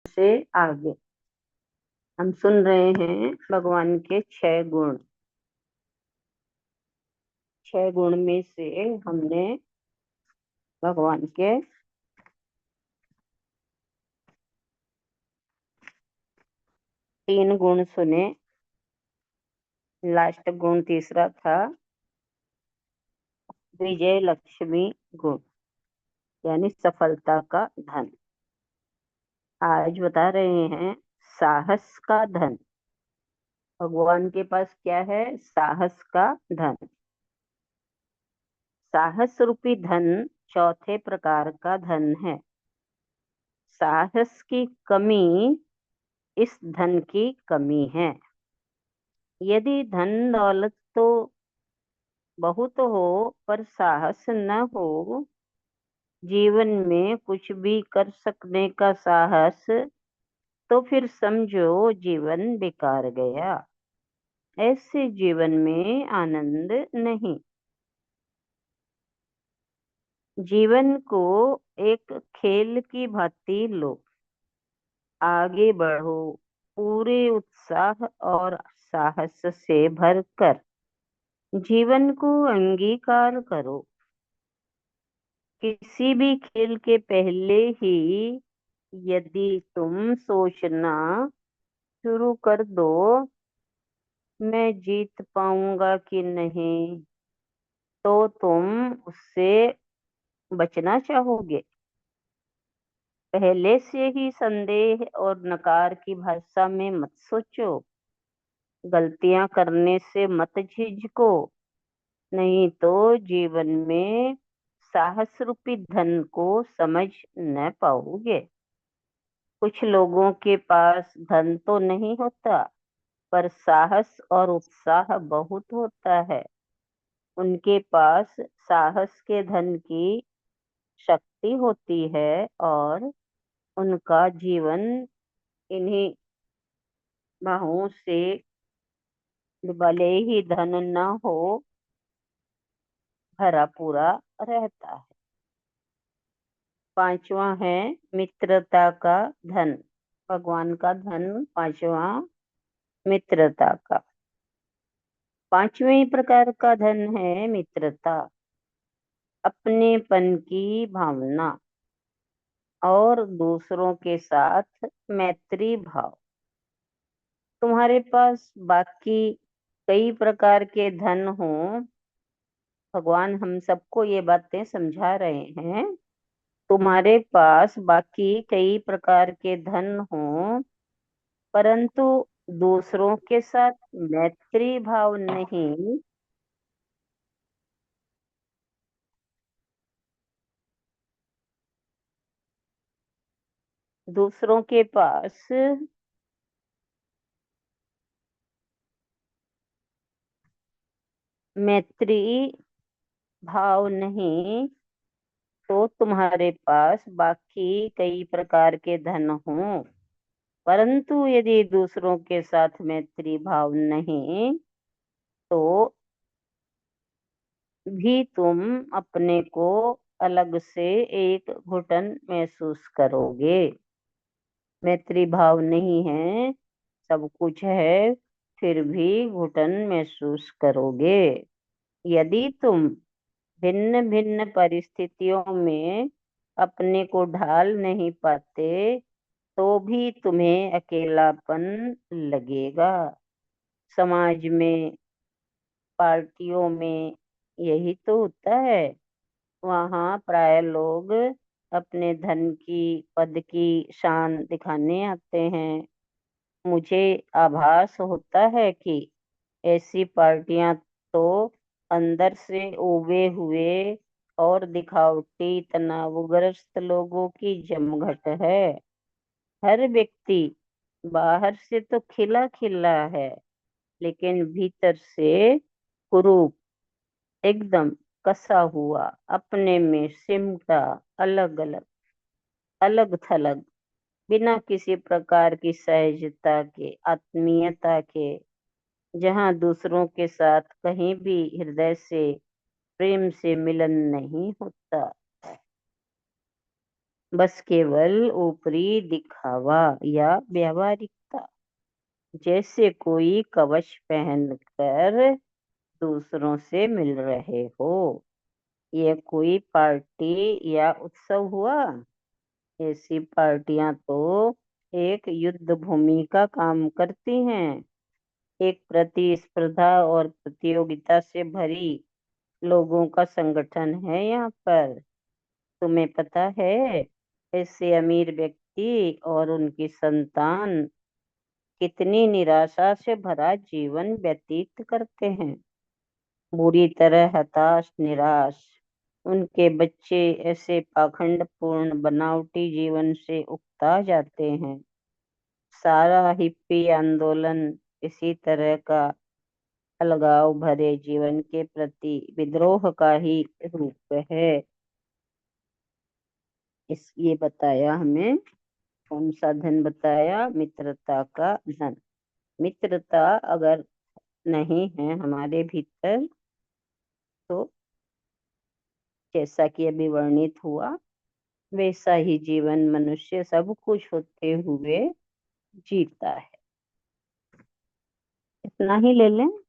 से आगे हम सुन रहे हैं भगवान के 6 गुण। 6 गुण में से हमने भगवान के 3 गुण सुने। लास्ट गुण तीसरा था विजय लक्ष्मी गुण, यानी सफलता का धन। आज बता रहे हैं साहस का धन। भगवान के पास क्या है? साहस का धन। साहस रूपी धन चौथे प्रकार का धन है। साहस की कमी इस धन की कमी है। यदि धन दौलत तो बहुत हो पर साहस न हो, जीवन में कुछ भी कर सकने का साहस, तो फिर समझो जीवन बेकार गया। ऐसे जीवन में आनंद नहीं। जीवन को एक खेल की भांति लो, आगे बढ़ो पूरे उत्साह और साहस से भरकर। जीवन को अंगीकार करो। किसी भी खेल के पहले ही यदि तुम सोचना शुरू कर दो, मैं जीत पाऊंगा कि नहीं, तो तुम उससे बचना चाहोगे। पहले से ही संदेह और नकार की भाषा में मत सोचो। गलतियां करने से मत झिझको, नहीं तो जीवन में साहस रूपी धन को समझ न पाओगे। कुछ लोगों के पास धन तो नहीं होता, पर साहस और उत्साह बहुत होता है। उनके पास साहस के धन की शक्ति होती है और उनका जीवन इन्हीं बाहों से भले ही धन न हो, भरा पूरा रहता है। पांचवा है मित्रता का धन। भगवान का धन पांचवा मित्रता का। पांचवें प्रकार का धन है मित्रता। अपनेपन की भावना और दूसरों के साथ मैत्री भाव। तुम्हारे पास बाकी कई प्रकार के धन हों, भगवान हम सबको ये बातें समझा रहे हैं। तुम्हारे पास बाकी कई प्रकार के धन हों, परंतु दूसरों के साथ मैत्री भाव नहीं। दूसरों के पास मैत्री भाव नहीं, तो तुम्हारे पास बाकी कई प्रकार के धन हों, परंतु यदि दूसरों के साथ मैत्री भाव नहीं, तो भी तुम अपने को अलग से एक घुटन महसूस करोगे। मैत्री भाव नहीं है, सब कुछ है, फिर भी घुटन महसूस करोगे। यदि तुम भिन्न भिन्न परिस्थितियों में अपने को ढाल नहीं पाते, तो भी तुम्हें अकेलापन लगेगा। समाज में, पार्टियों में यही तो होता है। वहाँ प्राय लोग अपने धन की, पद की शान दिखाने आते हैं। मुझे आभास होता है कि ऐसी पार्टियां तो अंदर से उबे हुए और दिखावटी तनावग्रस्त लोगों की जमघट है। हर व्यक्ति बाहर से तो खिला खिला है, लेकिन भीतर से कुरूप, एकदम कसा हुआ, अपने में सिमटा, अलग अलग, अलग थलग, बिना किसी प्रकार की सहजता के, आत्मीयता के, जहाँ दूसरों के साथ कहीं भी हृदय से, प्रेम से मिलन नहीं होता। बस केवल ऊपरी दिखावा या व्यावहारिकता। जैसे कोई कवच पहनकर दूसरों से मिल रहे हो। ये कोई पार्टी या उत्सव हुआ? ऐसी पार्टियां तो एक युद्ध भूमि का काम करती हैं। एक प्रतिस्पर्धा और प्रतियोगिता से भरी लोगों का संगठन है यहाँ पर। तुम्हें पता है, ऐसे अमीर व्यक्ति और उनकी संतान कितनी निराशा से भरा जीवन व्यतीत करते हैं। बुरी तरह हताश निराश। उनके बच्चे ऐसे पाखंडपूर्ण बनावटी जीवन से उकता जाते हैं। सारा हिप्पी आंदोलन इसी तरह का अलगाव भरे जीवन के प्रति विद्रोह का ही रूप है। ये बताया हमें। कौन सा धन बताया? मित्रता का धन। मित्रता अगर नहीं है हमारे भीतर, तो जैसा कि अभी वर्णित हुआ, वैसा ही जीवन मनुष्य सब कुछ होते हुए जीता है। इतना ही ले लें।